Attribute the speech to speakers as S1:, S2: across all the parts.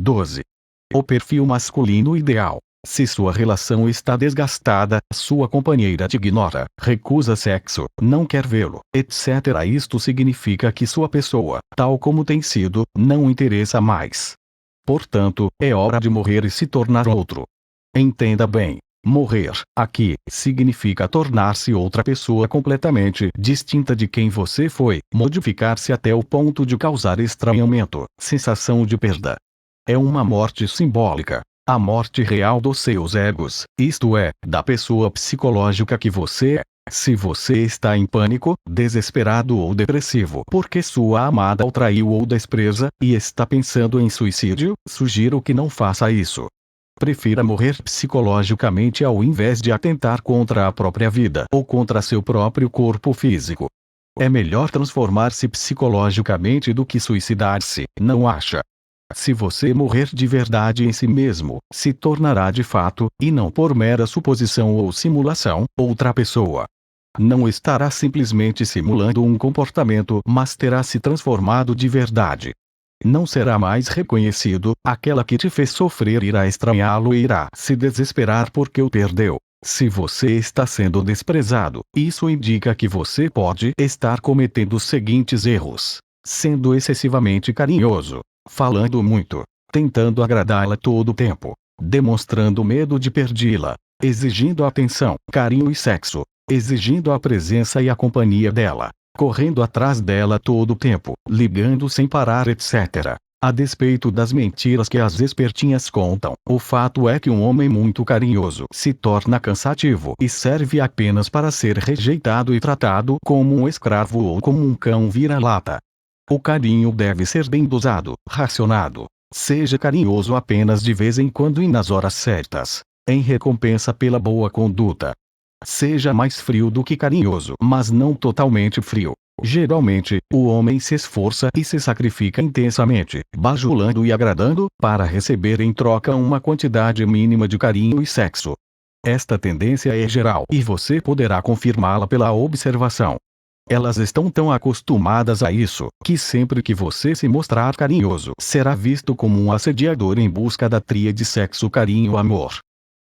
S1: 12. O perfil masculino ideal. Se sua relação está desgastada, sua companheira te ignora, recusa sexo, não quer vê-lo, etc. Isto significa que sua pessoa, tal como tem sido, não interessa mais. Portanto, é hora de morrer e se tornar outro. Entenda bem. Morrer, aqui, significa tornar-se outra pessoa completamente distinta de quem você foi, modificar-se até o ponto de causar estranhamento, sensação de perda. É uma morte simbólica. A morte real dos seus egos, isto é, da pessoa psicológica que você é. Se você está em pânico, desesperado ou depressivo porque sua amada o traiu ou despreza, e está pensando em suicídio, sugiro que não faça isso. Prefira morrer psicologicamente ao invés de atentar contra a própria vida ou contra seu próprio corpo físico. É melhor transformar-se psicologicamente do que suicidar-se, não acha? Se você morrer de verdade em si mesmo, se tornará de fato, e não por mera suposição ou simulação, outra pessoa. Não estará simplesmente simulando um comportamento, mas terá se transformado de verdade. Não será mais reconhecido, aquela que te fez sofrer irá estranhá-lo e irá se desesperar porque o perdeu. Se você está sendo desprezado, isso indica que você pode estar cometendo os seguintes erros: sendo excessivamente carinhoso, falando muito, tentando agradá-la todo o tempo, demonstrando medo de perdê-la, exigindo atenção, carinho e sexo, exigindo a presença e a companhia dela, correndo atrás dela todo o tempo, ligando sem parar, etc. A despeito das mentiras que as espertinhas contam, o fato é que um homem muito carinhoso se torna cansativo e serve apenas para ser rejeitado e tratado como um escravo ou como um cão vira-lata. O carinho deve ser bem dosado, racionado. Seja carinhoso apenas de vez em quando e nas horas certas, em recompensa pela boa conduta. Seja mais frio do que carinhoso, mas não totalmente frio. Geralmente, o homem se esforça e se sacrifica intensamente, bajulando e agradando, para receber em troca uma quantidade mínima de carinho e sexo. Esta tendência é geral e você poderá confirmá-la pela observação. Elas estão tão acostumadas a isso, que sempre que você se mostrar carinhoso, será visto como um assediador em busca da tríade sexo, carinho, amor.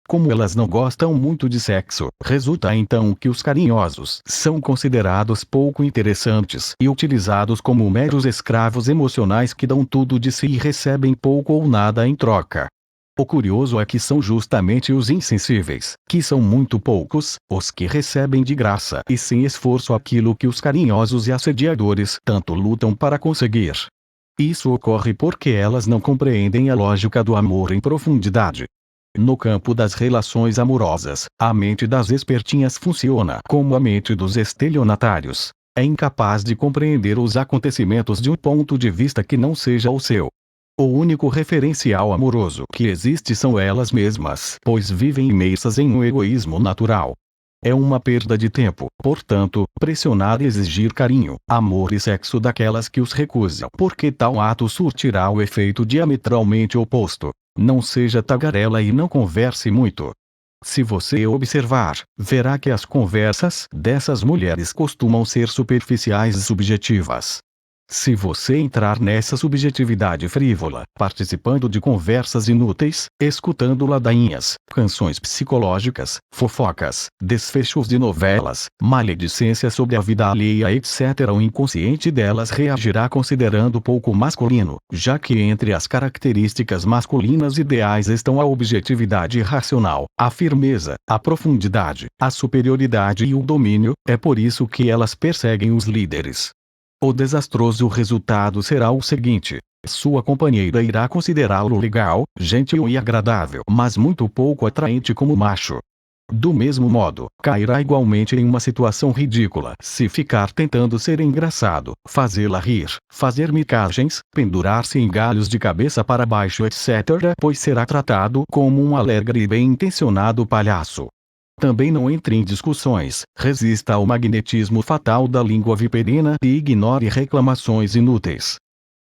S1: Como elas não gostam muito de sexo, resulta então que os carinhosos são considerados pouco interessantes e utilizados como meros escravos emocionais que dão tudo de si e recebem pouco ou nada em troca. O curioso é que são justamente os insensíveis, que são muito poucos, os que recebem de graça e sem esforço aquilo que os carinhosos e assediadores tanto lutam para conseguir. Isso ocorre porque elas não compreendem a lógica do amor em profundidade. No campo das relações amorosas, a mente das espertinhas funciona como a mente dos estelionatários. É incapaz de compreender os acontecimentos de um ponto de vista que não seja o seu. O único referencial amoroso que existe são elas mesmas, pois vivem imersas em um egoísmo natural. É uma perda de tempo, portanto, pressionar e exigir carinho, amor e sexo daquelas que os recusam, porque tal ato surtirá o efeito diametralmente oposto. Não seja tagarela e não converse muito. Se você observar, verá que as conversas dessas mulheres costumam ser superficiais e subjetivas. Se você entrar nessa subjetividade frívola, participando de conversas inúteis, escutando ladainhas, canções psicológicas, fofocas, desfechos de novelas, maledicência sobre a vida alheia, etc., o inconsciente delas reagirá considerando pouco masculino, já que entre as características masculinas ideais estão a objetividade racional, a firmeza, a profundidade, a superioridade e o domínio. É por isso que elas perseguem os líderes. O desastroso resultado será o seguinte: sua companheira irá considerá-lo legal, gentil e agradável, mas muito pouco atraente como macho. Do mesmo modo, cairá igualmente em uma situação ridícula se ficar tentando ser engraçado, fazê-la rir, fazer micagens, pendurar-se em galhos de cabeça para baixo, etc., pois será tratado como um alegre e bem-intencionado palhaço. Também não entre em discussões, resista ao magnetismo fatal da língua viperina e ignore reclamações inúteis.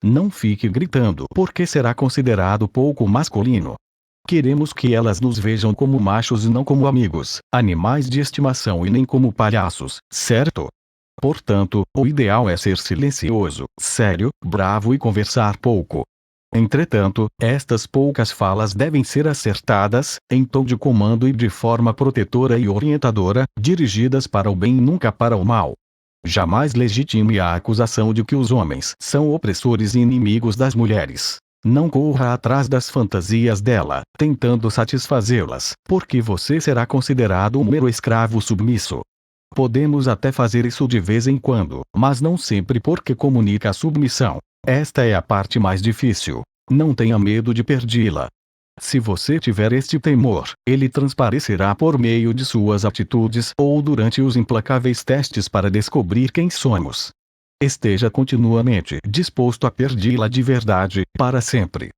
S1: Não fique gritando porque será considerado pouco masculino. Queremos que elas nos vejam como machos e não como amigos, animais de estimação e nem como palhaços, certo? Portanto, o ideal é ser silencioso, sério, bravo e conversar pouco. Entretanto, estas poucas falas devem ser acertadas, em tom de comando e de forma protetora e orientadora, dirigidas para o bem e nunca para o mal. Jamais legitime a acusação de que os homens são opressores e inimigos das mulheres. Não corra atrás das fantasias dela, tentando satisfazê-las, porque você será considerado um mero escravo submisso. Podemos até fazer isso de vez em quando, mas não sempre, porque comunica a submissão. Esta é a parte mais difícil. Não tenha medo de perdê-la. Se você tiver este temor, ele transparecerá por meio de suas atitudes ou durante os implacáveis testes para descobrir quem somos. Esteja continuamente disposto a perdê-la de verdade, para sempre.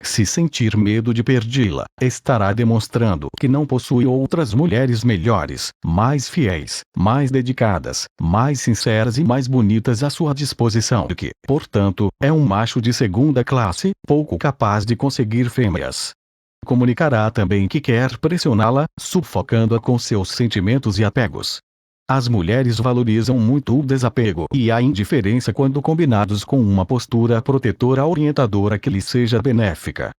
S1: Se sentir medo de perdê-la, estará demonstrando que não possui outras mulheres melhores, mais fiéis, mais dedicadas, mais sinceras e mais bonitas à sua disposição e que, portanto, é um macho de segunda classe, pouco capaz de conseguir fêmeas. Comunicará também que quer pressioná-la, sufocando-a com seus sentimentos e apegos. As mulheres valorizam muito o desapego e a indiferença quando combinados com uma postura protetora orientadora que lhe seja benéfica.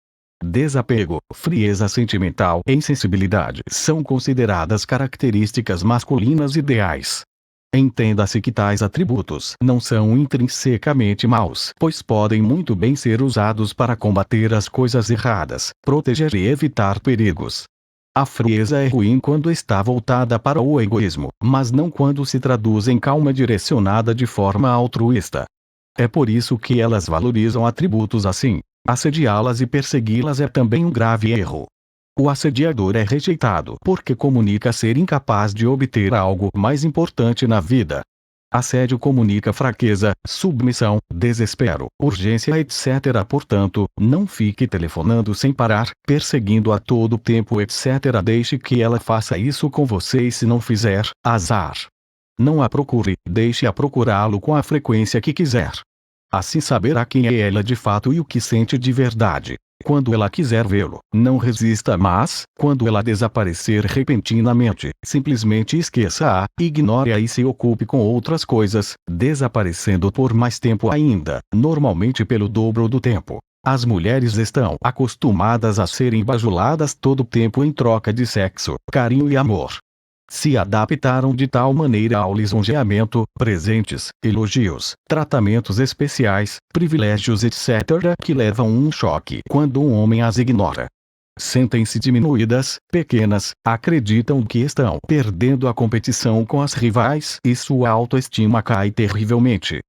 S1: Desapego, frieza sentimental e insensibilidade são consideradas características masculinas ideais. Entenda-se que tais atributos não são intrinsecamente maus, pois podem muito bem ser usados para combater as coisas erradas, proteger e evitar perigos. A frieza é ruim quando está voltada para o egoísmo, mas não quando se traduz em calma direcionada de forma altruísta. É por isso que elas valorizam atributos assim. Assediá-las e persegui-las é também um grave erro. O assediador é rejeitado porque comunica ser incapaz de obter algo mais importante na vida. Assédio comunica fraqueza, submissão, desespero, urgência, etc. Portanto, não fique telefonando sem parar, perseguindo a todo tempo, etc. Deixe que ela faça isso com você e se não fizer, azar. Não a procure, deixe-a procurá-lo com a frequência que quiser. Assim saberá quem é ela de fato e o que sente de verdade. Quando ela quiser vê-lo, não resista, mas, quando ela desaparecer repentinamente, simplesmente esqueça-a, ignore-a e se ocupe com outras coisas, desaparecendo por mais tempo ainda, normalmente pelo dobro do tempo. As mulheres estão acostumadas a serem bajuladas todo o tempo em troca de sexo, carinho e amor. Se adaptaram de tal maneira ao lisonjeamento, presentes, elogios, tratamentos especiais, privilégios, etc., que levam um choque quando um homem as ignora. Sentem-se diminuídas, pequenas, acreditam que estão perdendo a competição com as rivais e sua autoestima cai terrivelmente.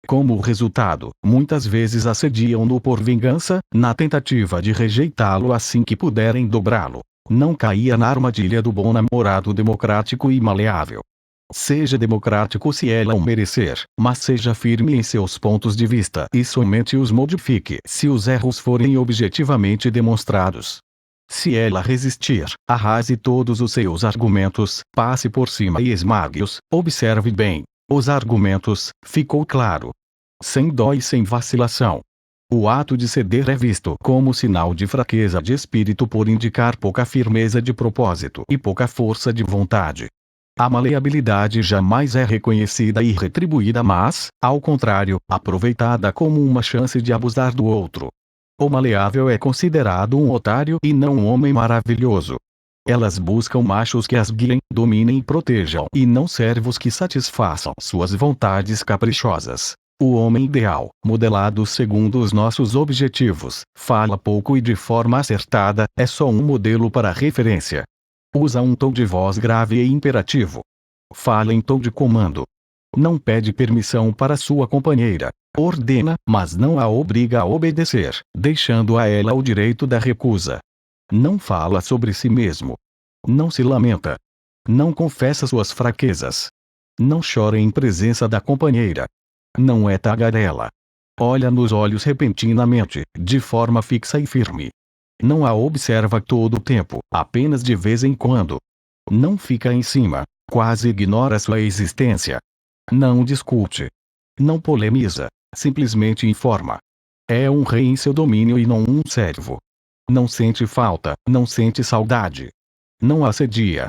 S1: Como resultado, muitas vezes assediam-no por vingança, na tentativa de rejeitá-lo assim que puderem dobrá-lo. Não caia na armadilha do bom namorado democrático e maleável. Seja democrático se ela o merecer, mas seja firme em seus pontos de vista e somente os modifique se os erros forem objetivamente demonstrados. Se ela resistir, arrase todos os seus argumentos, passe por cima e esmague-os. Observe bem. Os argumentos, ficou claro. Sem dó e sem vacilação. O ato de ceder é visto como sinal de fraqueza de espírito por indicar pouca firmeza de propósito e pouca força de vontade. A maleabilidade jamais é reconhecida e retribuída, mas, ao contrário, aproveitada como uma chance de abusar do outro. O maleável é considerado um otário e não um homem maravilhoso. Elas buscam machos que as guiem, dominem e protejam, e não servos que satisfaçam suas vontades caprichosas. O homem ideal, modelado segundo os nossos objetivos, fala pouco e de forma acertada, é só um modelo para referência. Usa um tom de voz grave e imperativo. Fala em tom de comando. Não pede permissão para sua companheira. Ordena, mas não a obriga a obedecer, deixando a ela o direito da recusa. Não fala sobre si mesmo. Não se lamenta. Não confessa suas fraquezas. Não chora em presença da companheira. Não é tagarela. Olha nos olhos repentinamente, de forma fixa e firme. Não a observa todo o tempo, apenas de vez em quando. Não fica em cima, quase ignora sua existência. Não discute. Não polemiza, simplesmente informa. É um rei em seu domínio e não um servo. Não sente falta, não sente saudade. Não assedia.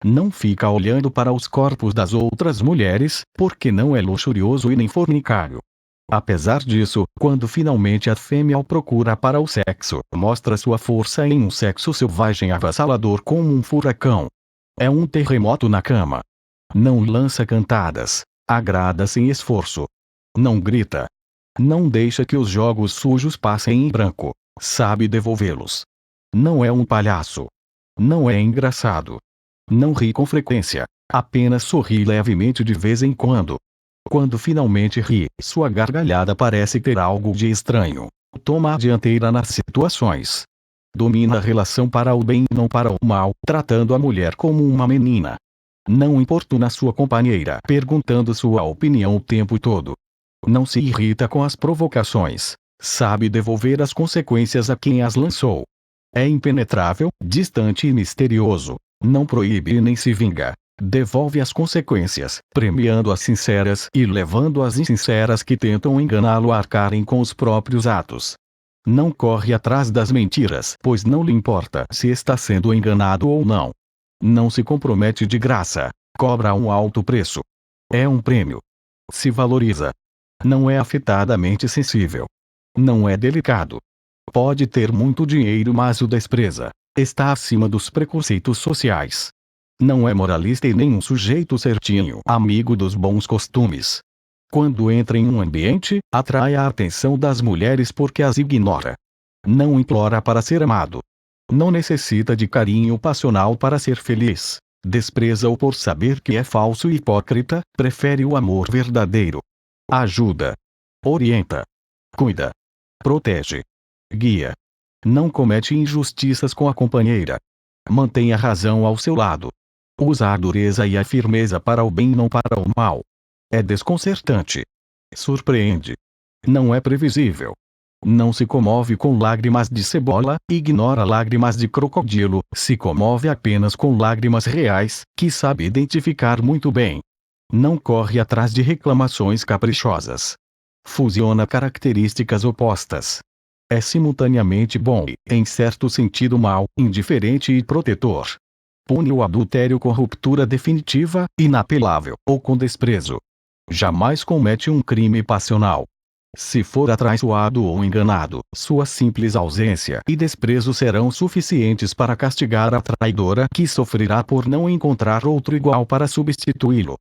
S1: Não fica olhando para os corpos das outras mulheres, porque não é luxurioso e nem fornicário. Apesar disso, quando finalmente a fêmea o procura para o sexo, mostra sua força em um sexo selvagem avassalador como um furacão. É um terremoto na cama. Não lança cantadas. Agrada sem esforço. Não grita. Não deixa que os jogos sujos passem em branco. Sabe devolvê-los. Não é um palhaço. Não é engraçado. Não ri com frequência. Apenas sorri levemente de vez em quando. Quando finalmente ri, sua gargalhada parece ter algo de estranho. Toma a dianteira nas situações. Domina a relação para o bem e não para o mal, tratando a mulher como uma menina. Não importuna sua companheira, perguntando sua opinião o tempo todo. Não se irrita com as provocações. Sabe devolver as consequências a quem as lançou. É impenetrável, distante e misterioso. Não proíbe nem se vinga. Devolve as consequências, premiando as sinceras e levando as insinceras que tentam enganá-lo a arcarem com os próprios atos. Não corre atrás das mentiras, pois não lhe importa se está sendo enganado ou não. Não se compromete de graça. Cobra um alto preço. É um prêmio. Se valoriza. Não é afetadamente sensível. Não é delicado. Pode ter muito dinheiro, mas o despreza. Está acima dos preconceitos sociais. Não é moralista e nem um sujeito certinho, amigo dos bons costumes. Quando entra em um ambiente, atrai a atenção das mulheres porque as ignora. Não implora para ser amado. Não necessita de carinho passional para ser feliz. Despreza-o por saber que é falso e hipócrita, prefere o amor verdadeiro. Ajuda. Orienta. Cuida. Protege. Guia. Não comete injustiças com a companheira. Mantém a razão ao seu lado. Usa a dureza e a firmeza para o bem e não para o mal. É desconcertante. Surpreende. Não é previsível. Não se comove com lágrimas de cebola, ignora lágrimas de crocodilo, se comove apenas com lágrimas reais, que sabe identificar muito bem. Não corre atrás de reclamações caprichosas. Fusiona características opostas. É simultaneamente bom e, em certo sentido, mau, indiferente e protetor. Pune o adultério com ruptura definitiva, inapelável, ou com desprezo. Jamais comete um crime passional. Se for atraiçoado ou enganado, sua simples ausência e desprezo serão suficientes para castigar a traidora que sofrerá por não encontrar outro igual para substituí-lo.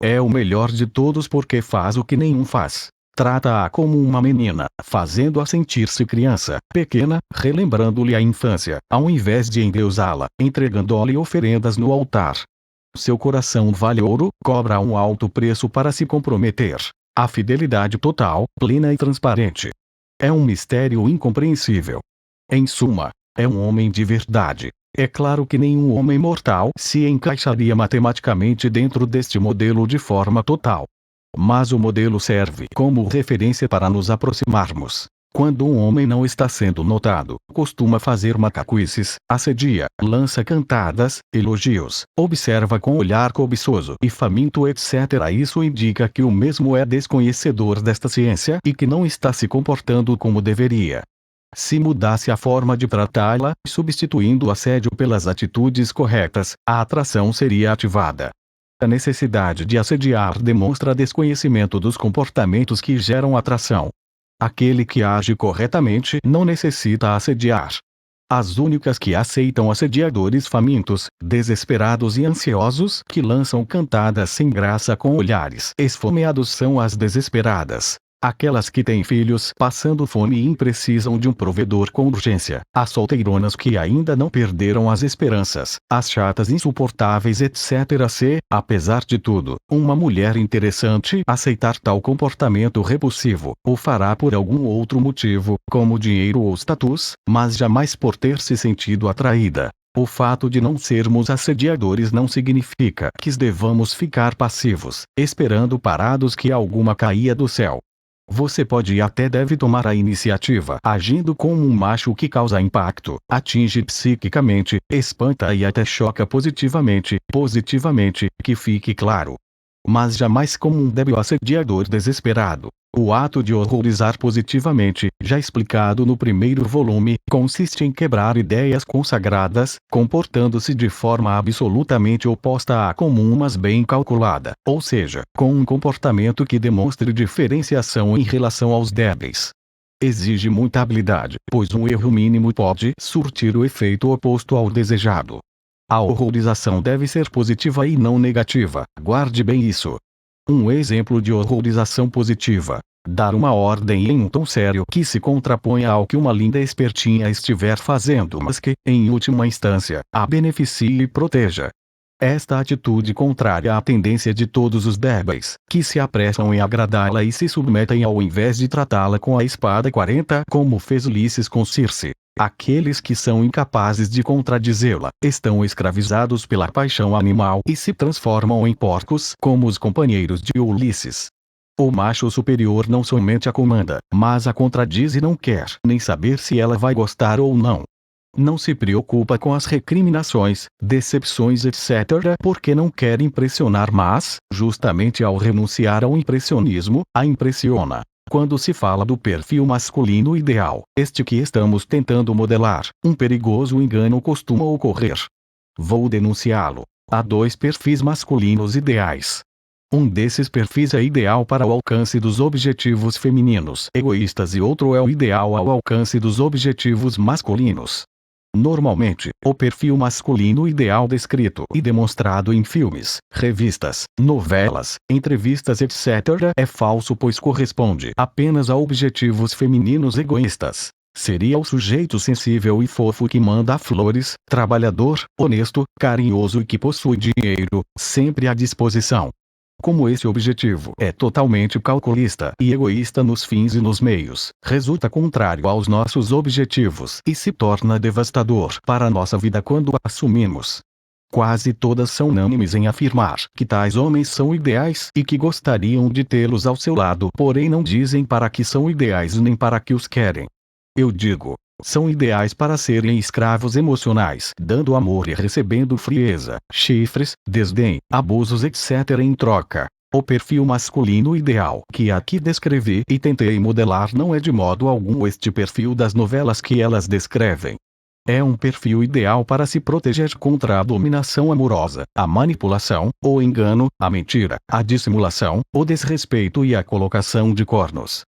S1: É o melhor de todos porque faz o que nenhum faz. Trata-a como uma menina, fazendo-a sentir-se criança, pequena, relembrando-lhe a infância, ao invés de endeusá-la, entregando-lhe oferendas no altar. Seu coração vale ouro, cobra um alto preço para se comprometer. A fidelidade total, plena e transparente. É um mistério incompreensível. Em suma, é um homem de verdade. É claro que nenhum homem mortal se encaixaria matematicamente dentro deste modelo de forma total. Mas o modelo serve como referência para nos aproximarmos. Quando um homem não está sendo notado, costuma fazer macaquices, assedia, lança cantadas, elogios, observa com olhar cobiçoso e faminto, etc. Isso indica que o mesmo é desconhecedor desta ciência e que não está se comportando como deveria. Se mudasse a forma de tratá-la, substituindo o assédio pelas atitudes corretas, a atração seria ativada. A necessidade de assediar demonstra desconhecimento dos comportamentos que geram atração. Aquele que age corretamente não necessita assediar. As únicas que aceitam assediadores famintos, desesperados e ansiosos que lançam cantadas sem graça com olhares esfomeados são as desesperadas. Aquelas que têm filhos passando fome e precisam de um provedor com urgência. As solteironas que ainda não perderam as esperanças. As chatas insuportáveis, etc. Se, apesar de tudo, uma mulher interessante aceitar tal comportamento repulsivo, o fará por algum outro motivo, como dinheiro ou status, mas jamais por ter se sentido atraída. O fato de não sermos assediadores não significa que devamos ficar passivos, esperando parados que alguma caia do céu. Você pode e até deve tomar a iniciativa, agindo como um macho que causa impacto, atinge psiquicamente, espanta e até choca positivamente, que fique claro. Mas jamais como um débil assediador desesperado. O ato de horrorizar positivamente, já explicado no primeiro volume, consiste em quebrar ideias consagradas, comportando-se de forma absolutamente oposta à comum mas bem calculada, ou seja, com um comportamento que demonstre diferenciação em relação aos débeis. Exige muita habilidade, pois um erro mínimo pode surtir o efeito oposto ao desejado. A horrorização deve ser positiva e não negativa, guarde bem isso. Um exemplo de horrorização positiva: dar uma ordem em um tom sério que se contraponha ao que uma linda espertinha estiver fazendo, mas que, em última instância, a beneficie e proteja. Esta atitude contrária à tendência de todos os débeis, que se apressam em agradá-la e se submetem ao invés de tratá-la com a espada 40, como fez Ulisses com Circe. Aqueles que são incapazes de contradizê-la, estão escravizados pela paixão animal e se transformam em porcos como os companheiros de Ulisses. O macho superior não somente a comanda, mas a contradiz e não quer nem saber se ela vai gostar ou não. Não se preocupa com as recriminações, decepções etc. porque não quer impressionar, mas, justamente ao renunciar ao impressionismo, a impressiona. Quando se fala do perfil masculino ideal, este que estamos tentando modelar, um perigoso engano costuma ocorrer. Vou denunciá-lo. Há dois perfis masculinos ideais. Um desses perfis é ideal para o alcance dos objetivos femininos egoístas e outro é o ideal ao alcance dos objetivos masculinos. Normalmente, o perfil masculino ideal descrito e demonstrado em filmes, revistas, novelas, entrevistas etc. é falso, pois corresponde apenas a objetivos femininos egoístas. Seria o sujeito sensível e fofo que manda flores, trabalhador, honesto, carinhoso e que possui dinheiro, sempre à disposição. Como esse objetivo é totalmente calculista e egoísta nos fins e nos meios, resulta contrário aos nossos objetivos e se torna devastador para a nossa vida quando o assumimos. Quase todas são unânimes em afirmar que tais homens são ideais e que gostariam de tê-los ao seu lado, porém não dizem para que são ideais nem para que os querem. Eu digo, são ideais para serem escravos emocionais, dando amor e recebendo frieza, chifres, desdém, abusos etc. em troca. O perfil masculino ideal que aqui descrevi e tentei modelar não é de modo algum este perfil das novelas que elas descrevem. É um perfil ideal para se proteger contra a dominação amorosa, a manipulação, o engano, a mentira, a dissimulação, o desrespeito e a colocação de cornos.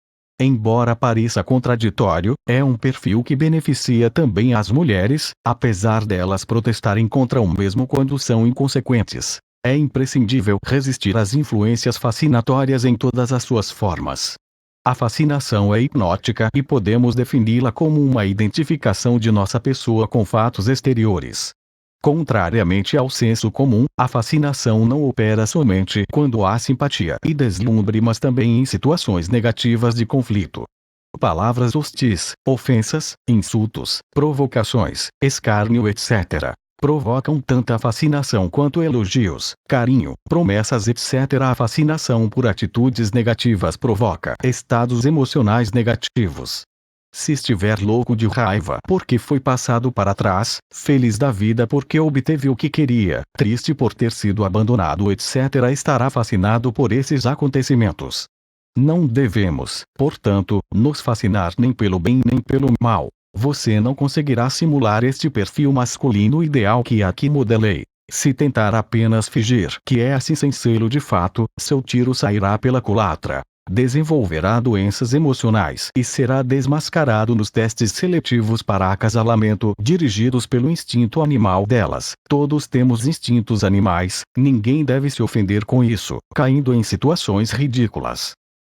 S1: Embora pareça contraditório, é um perfil que beneficia também as mulheres, apesar delas protestarem contra o mesmo quando são inconsequentes. É imprescindível resistir às influências fascinatórias em todas as suas formas. A fascinação é hipnótica e podemos defini-la como uma identificação de nossa pessoa com fatos exteriores. Contrariamente ao senso comum, a fascinação não opera somente quando há simpatia e deslumbre, mas também em situações negativas de conflito. Palavras hostis, ofensas, insultos, provocações, escárnio etc. provocam tanta fascinação quanto elogios, carinho, promessas etc. A fascinação por atitudes negativas provoca estados emocionais negativos. Se estiver louco de raiva porque foi passado para trás, feliz da vida porque obteve o que queria, triste por ter sido abandonado etc., estará fascinado por esses acontecimentos. Não devemos, portanto, nos fascinar nem pelo bem nem pelo mal. Você não conseguirá simular este perfil masculino ideal que aqui modelei. Se tentar apenas fingir que é assim sem sê-lo de fato, seu tiro sairá pela culatra. Desenvolverá doenças emocionais e será desmascarado nos testes seletivos para acasalamento dirigidos pelo instinto animal delas. Todos temos instintos animais, ninguém deve se ofender com isso, caindo em situações ridículas.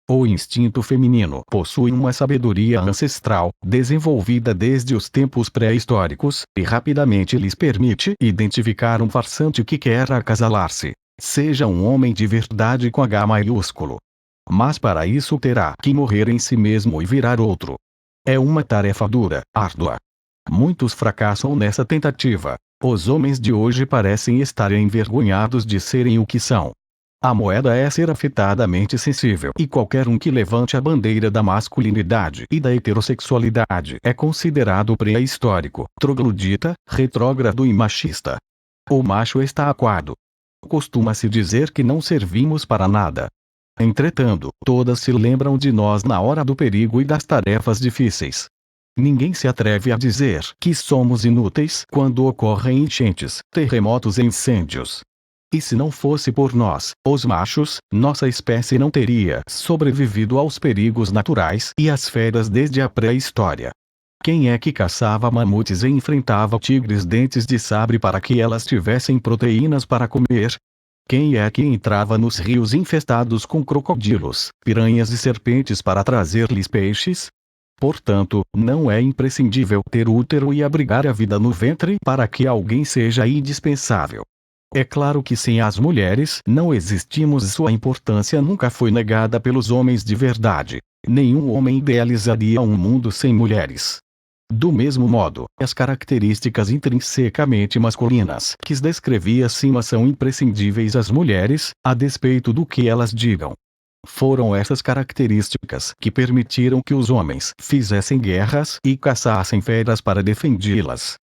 S1: O instinto feminino possui uma sabedoria ancestral, desenvolvida desde os tempos pré-históricos, e rapidamente lhes permite identificar um farsante que quer acasalar-se. Seja um homem de verdade com H maiúsculo. Mas para isso terá que morrer em si mesmo e virar outro. É uma tarefa dura, árdua. Muitos fracassam nessa tentativa. Os homens de hoje parecem estar envergonhados de serem o que são. A moeda é ser afetadamente sensível e qualquer um que levante a bandeira da masculinidade e da heterossexualidade é considerado pré-histórico, troglodita, retrógrado e machista. O macho está aquado. Costuma-se dizer que não servimos para nada. Entretanto, todas se lembram de nós na hora do perigo e das tarefas difíceis. Ninguém se atreve a dizer que somos inúteis quando ocorrem enchentes, terremotos e incêndios. E se não fosse por nós, os machos, nossa espécie não teria sobrevivido aos perigos naturais e às feras desde a pré-história. Quem é que caçava mamutes e enfrentava tigres dentes de sabre para que elas tivessem proteínas para comer? Quem é que entrava nos rios infestados com crocodilos, piranhas e serpentes para trazer-lhes peixes? Portanto, não é imprescindível ter útero e abrigar a vida no ventre para que alguém seja indispensável. É claro que sem as mulheres não existimos e sua importância nunca foi negada pelos homens de verdade. Nenhum homem idealizaria um mundo sem mulheres. Do mesmo modo, as características intrinsecamente masculinas que descrevi acima são imprescindíveis às mulheres, a despeito do que elas digam. Foram essas características que permitiram que os homens fizessem guerras e caçassem feras para defendê-las.